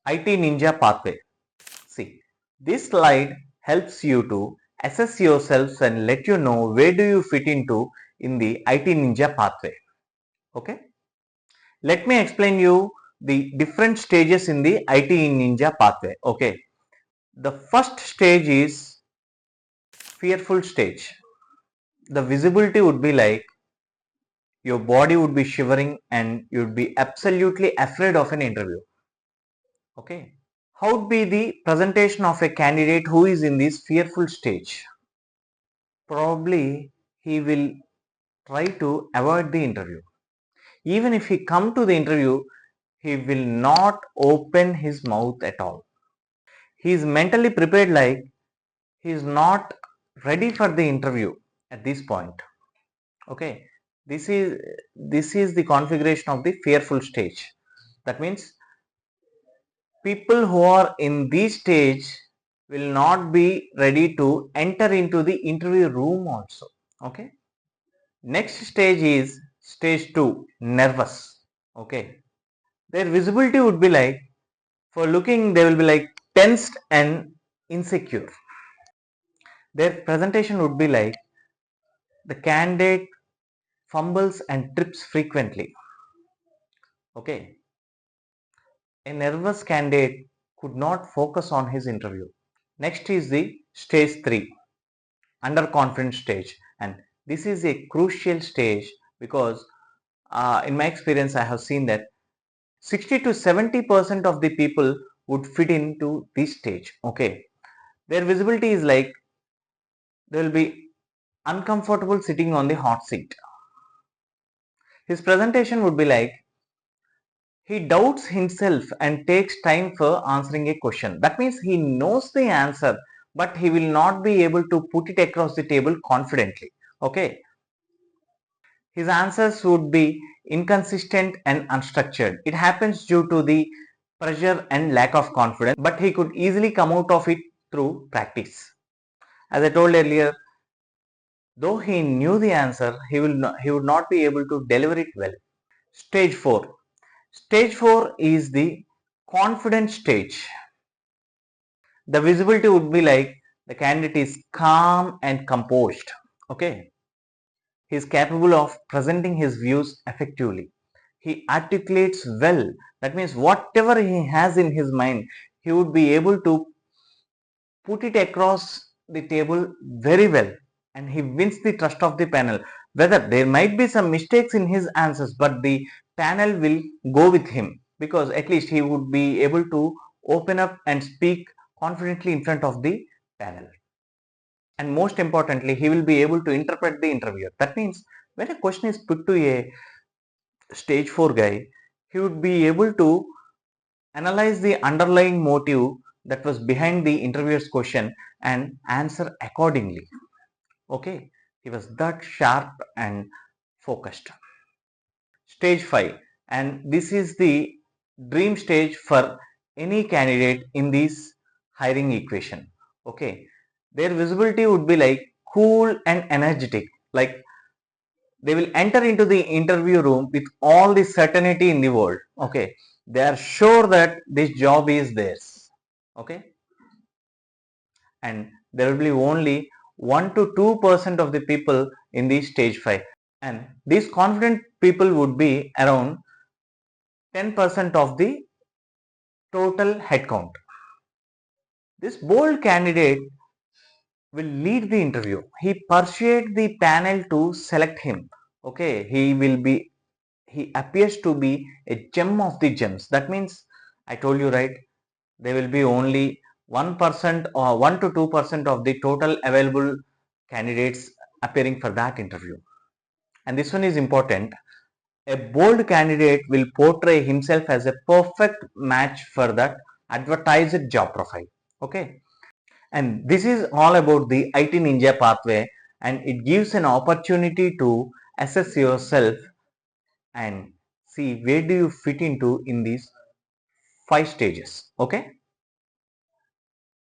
IT Ninja pathway. See, this slide helps you to assess yourselves and let you know where do you fit into in the IT Ninja pathway. Okay. Let me explain you the different stages in the IT Ninja pathway. Okay. The first stage is fearful stage. The visibility would be like your body would be shivering and you'd be absolutely afraid of an interview. Okay. How would be the presentation of a candidate who is in this fearful stage? Probably he will try to avoid the interview. Even if he come to the interview, he will not open his mouth at all. He is mentally prepared like he is not ready for the interview at this point. Okay, this is the configuration of the fearful stage. That means people who are in this stage will not be ready to enter into the interview room also. Okay, next stage is stage 2, nervous. Okay, their visibility would be like, for looking they will be like tensed and insecure. Their presentation would be like the candidate fumbles and trips frequently. Okay, a nervous candidate could not focus on his interview. Next is the stage 3, underconfident stage, and this is a crucial stage because in my experience I have seen that 60 to 70% of the people would fit into this stage. Okay, their visibility is like they will be uncomfortable sitting on the hot seat. His presentation would be like he doubts himself and takes time for answering a question. That means he knows the answer, but he will not be able to put it across the table confidently. Okay, his answers would be inconsistent and unstructured. It happens due to the pressure and lack of confidence, but he could easily come out of it through practice. As I told earlier, though he knew the answer, he would not be able to deliver it well. Stage 4. Stage 4 is the confident stage. The visibility would be like the candidate is calm and composed. Okay, he is capable of presenting his views effectively. He articulates well. That means whatever he has in his mind, he would be able to put it across the table very well, and he wins the trust of the panel. Whether there might be some mistakes in his answers, but the panel will go with him because at least he would be able to open up and speak confidently in front of the panel. And most importantly, he will be able to interpret the interviewer. That means when a question is put to a stage 4 guy, he would be able to analyze the underlying motive that was behind the interviewer's question and answer accordingly. Okay, he was that sharp and focused. Stage 5, and this is the dream stage for any candidate in this hiring equation. Okay, their visibility would be like cool and energetic, like they will enter into the interview room with all the certainty in the world. Okay, they are sure that this job is theirs. Okay, and there will be only 1 to 2% of the people in the stage 5, and these confident people would be around 10% of the total headcount. This bold candidate will lead the interview. He persuades the panel to select him. Okay, he appears to be a gem of the gems. That means I told you right, there will be only 1% or 1 to 2% of the total available candidates appearing for that interview. And this one is important. A bold candidate will portray himself as a perfect match for that advertised job profile. Okay, and this is all about the IT Ninja pathway, and it gives an opportunity to assess yourself and see where do you fit into in these 5 stages. Okay,